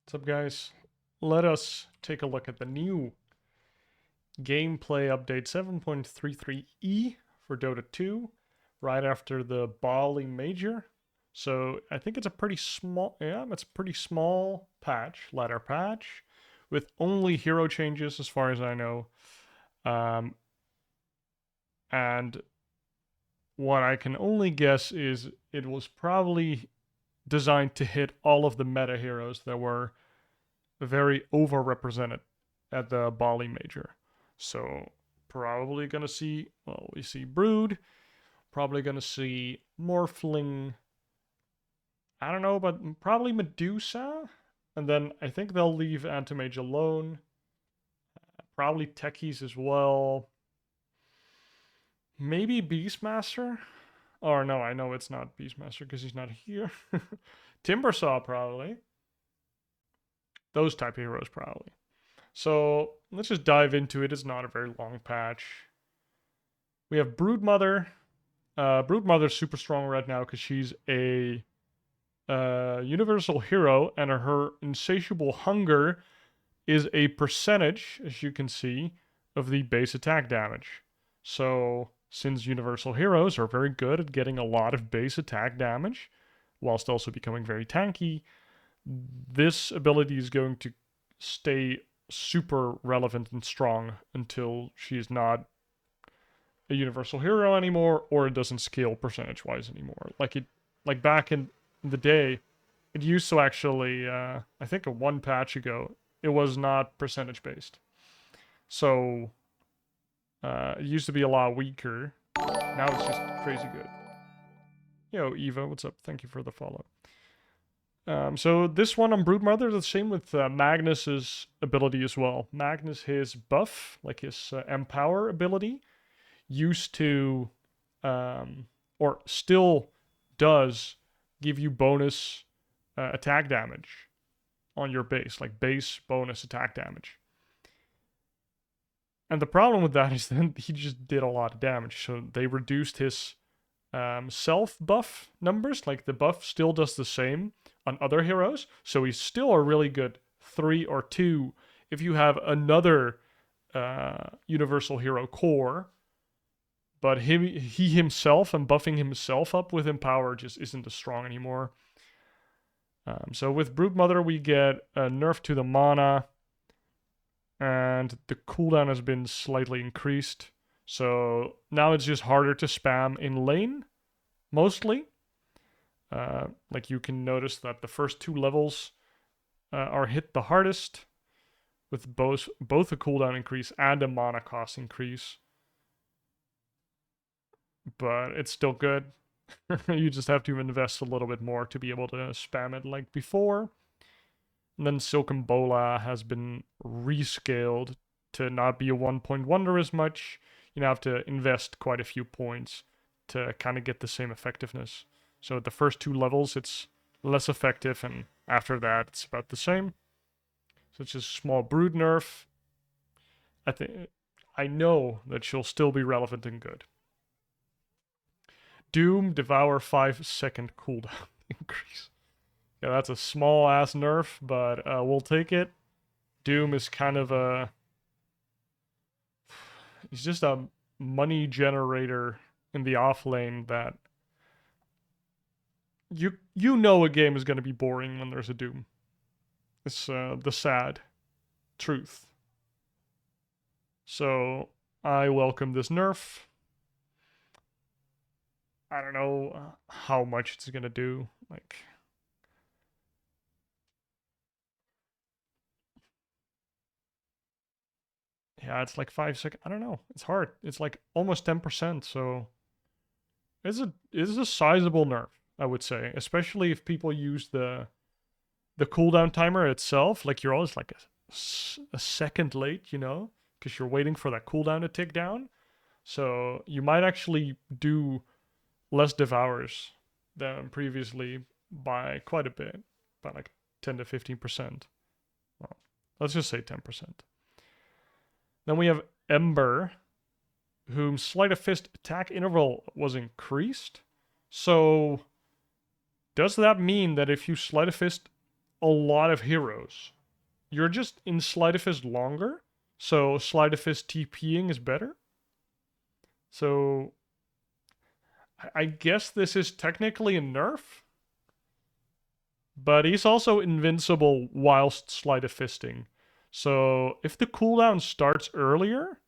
What's up, guys? Let us take a look at the new gameplay update 7.33e for Dota 2, right after the Bali Major. So I think it's a pretty small, it's a pretty small patch, ladder patch, with only hero changes as far as I know. And what I can only guess is it was probably designed to hit all of the meta heroes that were very overrepresented at the Bali Major. So probably gonna see, well, we see Brood, probably gonna see Morphling, I don't know, but probably Medusa, and then I think they'll leave Anti-Mage alone. Probably Techies as well. Maybe Beastmaster? Or no, I know it's not Beastmaster because he's not here. Timbersaw probably. Those type of heroes probably. So let's just dive into it. It's not a very long patch. We have Broodmother. Broodmother's super strong right now because she's a universal hero, and her insatiable hunger is a percentage, as you can see, of the base attack damage. So since universal heroes are very good at getting a lot of base attack damage, whilst also becoming very tanky, this ability is going to stay super relevant and strong until she's not a universal hero anymore, or it doesn't scale percentage wise anymore. Like back in the day, it used to actually, I think one patch ago, it was not percentage based. So it used to be a lot weaker. Now it's just crazy good. Yo, Eva, what's up? Thank you for the follow. So this one on Broodmother, the same with Magnus's ability as well. Magnus, his buff, like his Empower ability, used to, or still does, give you bonus attack damage on your base, like base bonus attack damage. And the problem with that is that he just did a lot of damage. So they reduced his self buff numbers. Like the buff still does the same on other heroes. So he's still a really good 3 or 2 if you have another universal hero core. But he himself and buffing himself up with Empower just isn't as strong anymore. So with Broodmother, we get a nerf to the mana, and the cooldown has been slightly increased. So now it's just harder to spam in lane, mostly. Like you can notice that the first 2 levels are hit the hardest, with both a cooldown increase and a mana cost increase. But it's still good. You just have to invest a little bit more to be able to spam it like before. And then Silken Bola has been rescaled to not be a 1-point wonder as much. You have to invest quite a few points to kind of get the same effectiveness. So at the first 2 levels, it's less effective, and after that, it's about the same. So it's just a small Brood nerf. I know that she'll still be relevant and good. Doom Devour 5-second cooldown increase. Yeah, that's a small ass nerf, but we'll take it. Doom is kind of a... He's just a money generator in the off lane that... You know a game is going to be boring when there's a Doom. It's the sad truth. So I welcome this nerf. I don't know how much it's going to do. Like... Yeah, it's like 5 seconds. I don't know. It's hard. It's like almost 10%. So it's a sizable nerf, I would say, especially if people use the cooldown timer itself. Like you're always like a second late, you know, because you're waiting for that cooldown to tick down. So you might actually do less devours than previously by quite a bit, by like 10 to 15%. Well, let's just say 10%. Then we have Ember, whom Sleight of Fist attack interval was increased. So does that mean that if you Sleight of Fist a lot of heroes. You're just in Sleight of Fist longer, so Sleight of Fist TPing is better. So I guess this is technically a nerf, but he's also invincible whilst Sleight of Fisting. So if the cooldown starts earlier,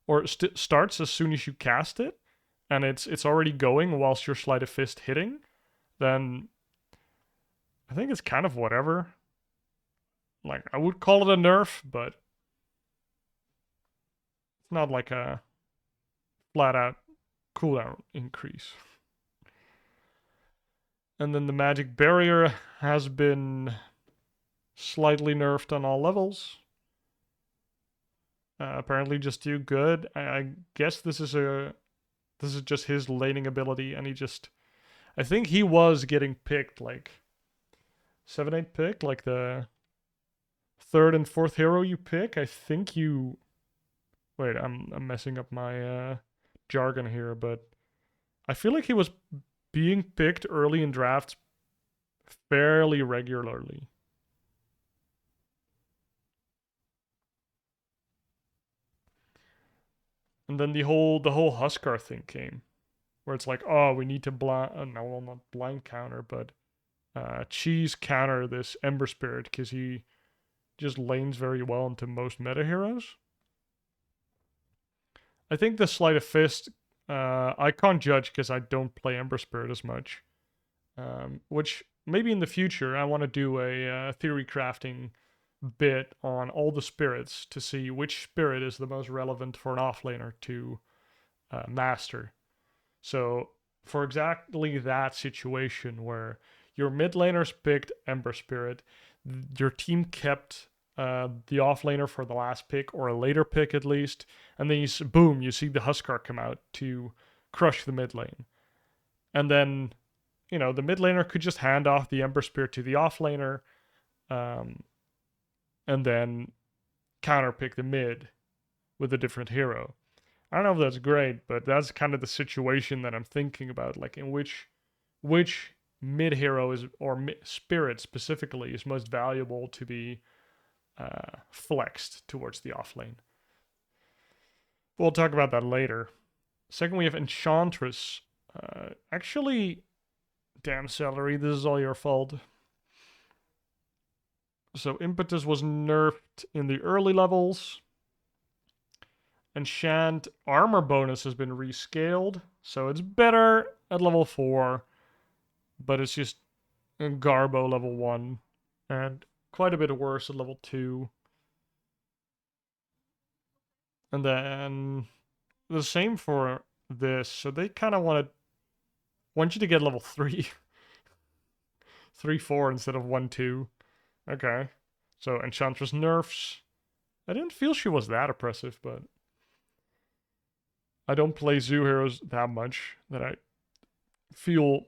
or starts as soon as you cast it, and it's already going whilst you're Sleight of Fist hitting, then I think it's kind of whatever. Like, I would call it a nerf, but it's not like a flat out cooldown increase. And then the magic barrier has been slightly nerfed on all levels. Apparently just too good. I guess this is just his laning ability, and I think he was getting picked like 7-8 pick, like the third and fourth hero you pick. I think you wait, I'm messing up my jargon here, but I feel like he was being picked early in drafts fairly regularly. And then the whole Huskar thing came, where it's like, oh, we need to no, well, not blind counter, but cheese counter this Ember Spirit because he just lanes very well into most meta heroes. I think the Sleight of Fist, I can't judge because I don't play Ember Spirit as much. Which maybe in the future I want to do a theory crafting bit on all the spirits to see which spirit is the most relevant for an offlaner to master. So for exactly that situation where your mid laners picked Ember Spirit, your team kept the offlaner for the last pick or a later pick at least, and then boom, you see the Huskar come out to crush the mid lane. And then, the mid laner could just hand off the Ember Spirit to the offlaner, and then counterpick the mid with a different hero. I don't know if that's great, but that's kind of the situation that I'm thinking about, like in which mid hero is, or spirit specifically, is most valuable to be flexed towards the off lane. We'll talk about that later. Second, we have Enchantress. Actually, damn Celery, this is all your fault. So Impetus was nerfed in the early levels. Enchant armor bonus has been rescaled, so it's better at level 4, but it's just Garbo level 1, and quite a bit worse at level 2. And then the same for this, so they kind of want you to get level 3. 3, 4 instead of 1, 2. Okay. So Enchantress nerfs. I didn't feel she was that oppressive, but I don't play zoo heroes that much that I feel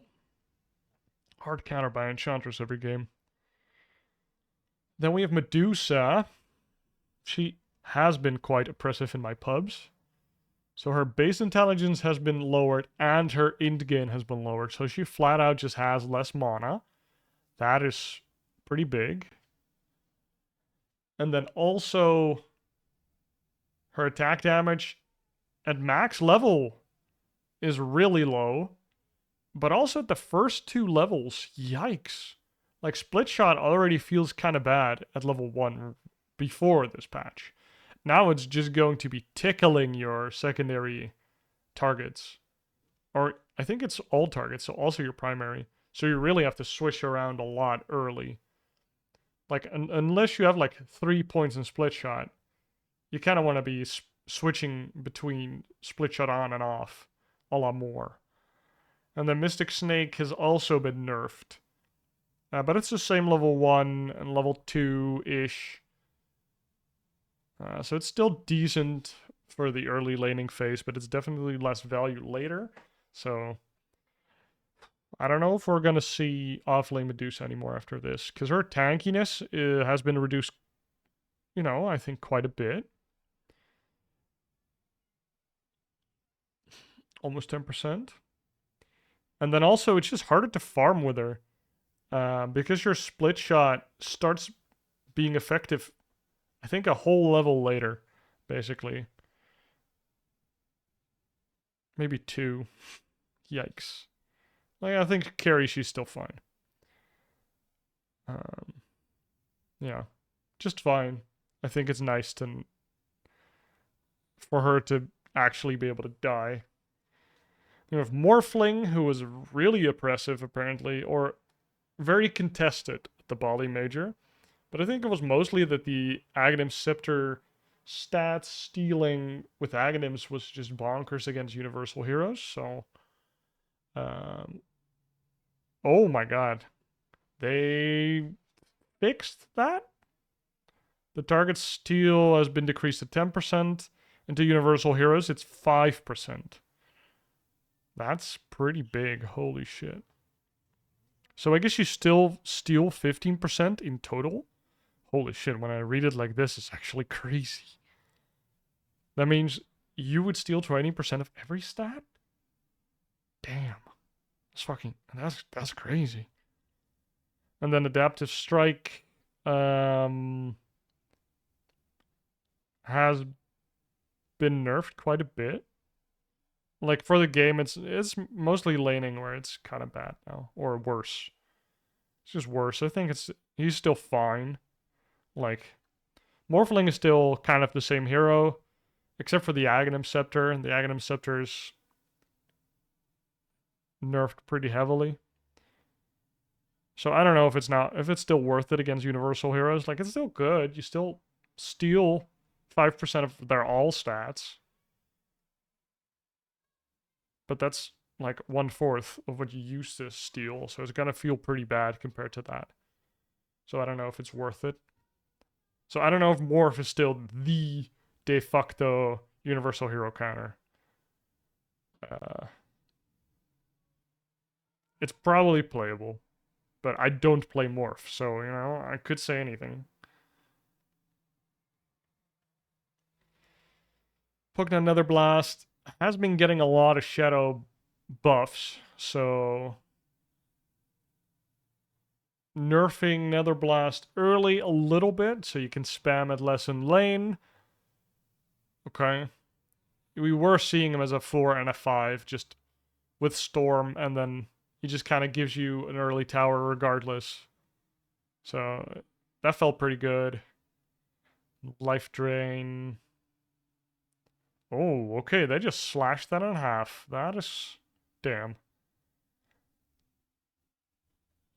hard countered by Enchantress every game. Then we have Medusa. She has been quite oppressive in my pubs. So her base intelligence has been lowered and her int gain has been lowered. So she flat out just has less mana. That is pretty big. And then also her attack damage at max level is really low. But also at the first 2 levels, yikes. Like Split Shot already feels kind of bad at level 1 before this patch. Now it's just going to be tickling your secondary targets. Or I think it's all targets, so also your primary. So you really have to switch around a lot early. Like, unless you have like 3 points in Split Shot, you kind of want to be switching between Split Shot on and off a lot more. And the Mystic Snake has also been nerfed. But it's the same level 1 and level 2-ish. So it's still decent for the early laning phase, but it's definitely less value later. So I don't know if we're going to see off-lane Medusa anymore after this, because her tankiness has been reduced, I think quite a bit. Almost 10%. And then also, it's just harder to farm with her. because your split shot starts being effective, I think, a whole level later, basically. Maybe 2. Yikes. Like, I think carry, she's still fine. Yeah, just fine. I think it's nice for her to actually be able to die. You have Morphling, who was really oppressive, apparently, or very contested at the Bali Major. But I think it was mostly that the Aghanim Scepter stats stealing with Aghanims was just bonkers against Universal Heroes. So, um, oh my god. They fixed that? The target steal has been decreased to 10%. Into Universal Heroes, it's 5%. That's pretty big. Holy shit. So I guess you still steal 15% in total? Holy shit, when I read it like this, it's actually crazy. That means you would steal 20% of every stat? Damn. That's crazy. And then Adaptive Strike has been nerfed quite a bit. Like for the game, it's mostly laning where it's kind of bad now, or worse. It's just worse. I think he's still fine. Like Morphling is still kind of the same hero, except for the Aghanim Scepter, and the Aghanim Scepter is nerfed pretty heavily. So I don't know if it's still worth it against Universal Heroes. Like it's still good. You still steal 5% of their all stats. But that's like 1/4 of what you used to steal, so it's gonna feel pretty bad compared to that. So I don't know if it's worth it. So I don't know if Morph is still the de facto Universal Hero counter. It's probably playable, but I don't play Morph, so you know I could say anything. Pokemon Nether Blast has been getting a lot of shadow buffs, so nerfing Nether Blast early a little bit so you can spam it less in lane. Okay. We were seeing him as a 4 and a 5 just with Storm, and then he just kind of gives you an early tower regardless. So that felt pretty good. Life Drain. Oh, okay, they just slashed that in half. That is... damn.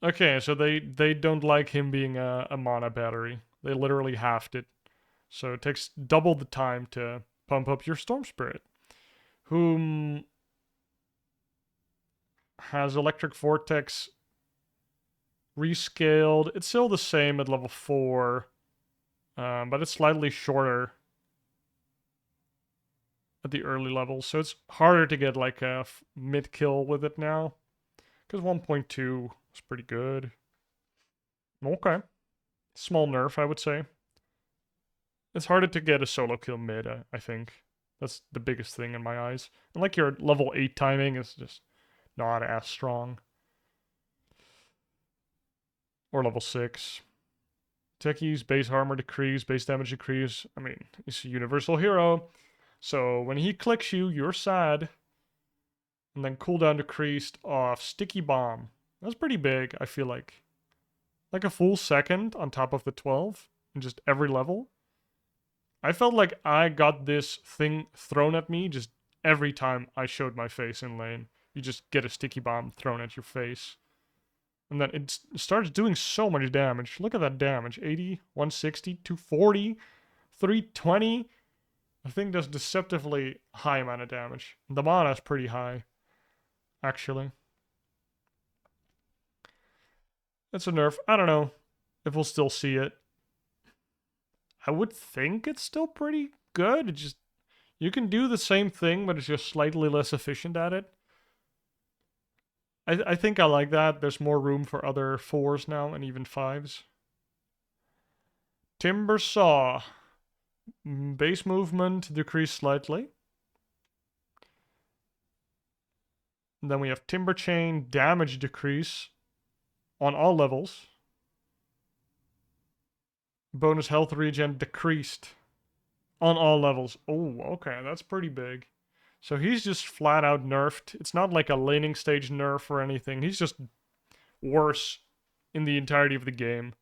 Okay, so they don't like him being a mana battery. They literally halved it. So it takes double the time to pump up your Storm Spirit, whom has Electric Vortex rescaled. It's still the same at level 4, but it's slightly shorter at the early levels, so it's harder to get like a mid kill with it now, because 1.2 is pretty good. Okay, small nerf, I would say. It's harder to get a solo kill mid, I think. That's the biggest thing in my eyes. And like your level 8 timing is just not as strong. Or level 6. Techies, base armor decrease, base damage decrease. I mean, he's a universal hero. So when he clicks you, you're sad. And then cooldown decreased off Sticky Bomb. That's pretty big, I feel like. Like a full second on top of the 12 in just every level. I felt like I got this thing thrown at me just every time I showed my face in lane. You just get a Sticky Bomb thrown at your face. And then it starts doing so much damage. Look at that damage. 80, 160, 240, 320. I think that's deceptively high amount of damage. The mana is pretty high, actually. It's a nerf. I don't know if we'll still see it. I would think it's still pretty good. It just, you can do the same thing, but it's just slightly less efficient at it. I think I like that. There's more room for other 4s now and even 5s. Timber Saw. Base movement decreased slightly. And then we have Timber Chain, damage decrease. on all levels. Bonus health regen decreased on all levels. Oh, okay, that's pretty big. So he's just flat out nerfed. It's not like a laning stage nerf or anything. He's just worse in the entirety of the game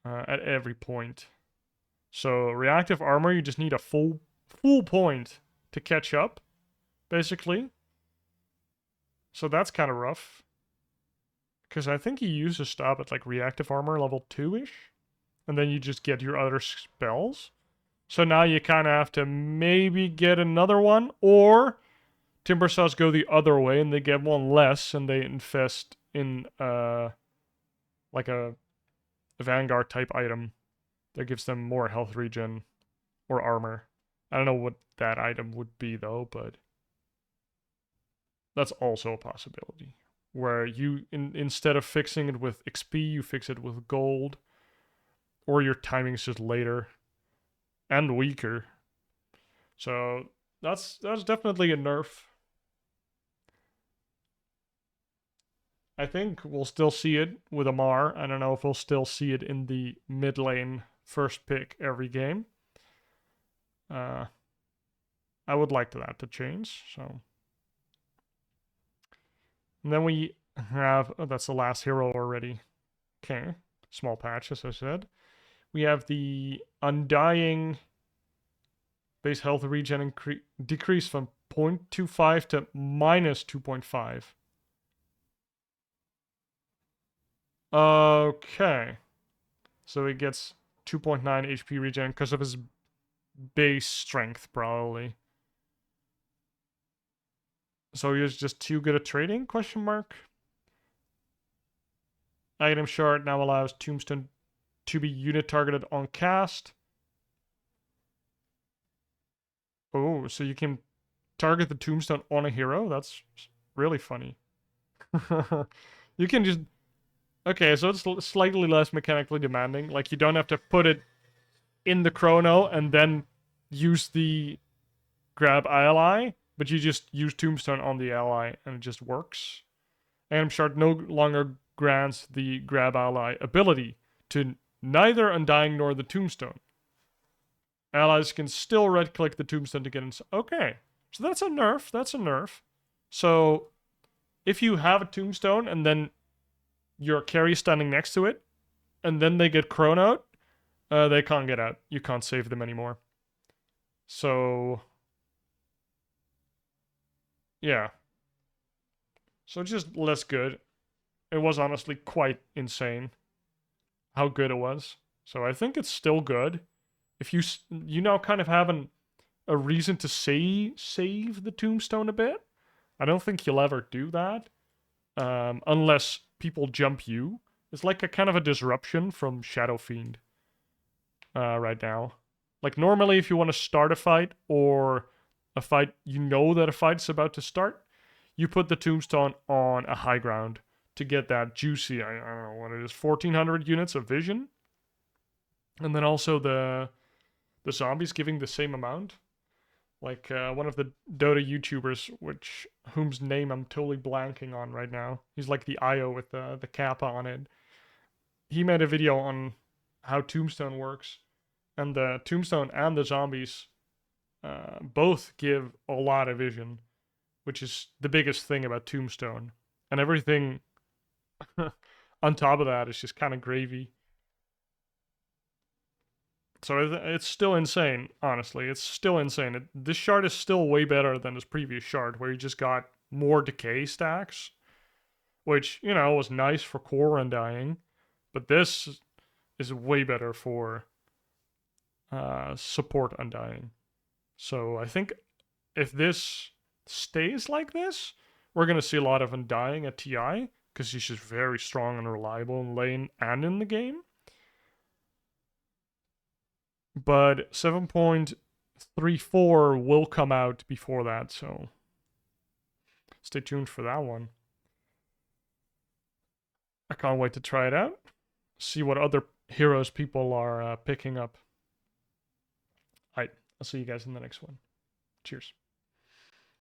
at every point. So reactive armor, you just need a full point to catch up, basically. So that's kind of rough. Because I think you use a stop at like reactive armor level 2-ish. And then you just get your other spells. So now you kind of have to maybe get another one. Or Timbersaws go the other way and they get one less and they infest in like a Vanguard type item that gives them more health regen or armor. I don't know what that item would be though, but that's also a possibility. Where you, instead of fixing it with XP, you fix it with gold. Or your timing's just later. And weaker. So that's definitely a nerf. I think we'll still see it with Amar. I don't know if we'll still see it in the mid lane first pick every game. I would like that to change. So, and then we have that's the last hero already. Okay, small patch as I said. We have the Undying base health regen decrease from 0.25 to minus 2.5. Okay. So he gets 2.9 HP regen because of his base strength, probably. So he is just too good at trading? Question mark. Item shard now allows Tombstone to be unit targeted on cast. Oh, so you can target the Tombstone on a hero? That's really funny. You can just... Okay, so it's slightly less mechanically demanding. Like, you don't have to put it in the chrono and then use the grab ally, but you just use Tombstone on the ally and it just works. Item Shard no longer grants the grab ally ability to neither Undying nor the Tombstone. Allies can still right-click the Tombstone to get inside. Okay, so that's a nerf. That's a nerf. So if you have a Tombstone and then your carry standing next to it, and then they get chronoed, they can't get out. You can't save them anymore. So yeah. So just less good. It was honestly quite insane how good it was. So I think it's still good. If you now kind of have a reason to save the Tombstone a bit. I don't think you'll ever do that unless people jump you. It's like a kind of a disruption from Shadow Fiend right now. Like normally, if you want to start a fight or a fight, you know that a fight's about to start, you put the Tombstone on a high ground to get that juicy, I don't know what it is, 1400 units of vision. And then also the zombies giving the same amount. Like one of the Dota YouTubers, whom's name I'm totally blanking on right now. He's like the IO with the kappa on it. He made a video on how Tombstone works. And the Tombstone and the zombies both give a lot of vision, which is the biggest thing about Tombstone. And everything on top of that is just kind of gravy. So it's still insane, honestly. It's still insane. This shard is still way better than his previous shard, where he just got more decay stacks, which, you know, was nice for core Undying. But this is way better for support Undying. So I think if this stays like this, we're going to see a lot of Undying at TI, because he's just very strong and reliable in lane and in the game. But 7.34 will come out before that, so stay tuned for that one. I can't wait to try it out. See what other heroes people are picking up. Alright, I'll see you guys in the next one. Cheers.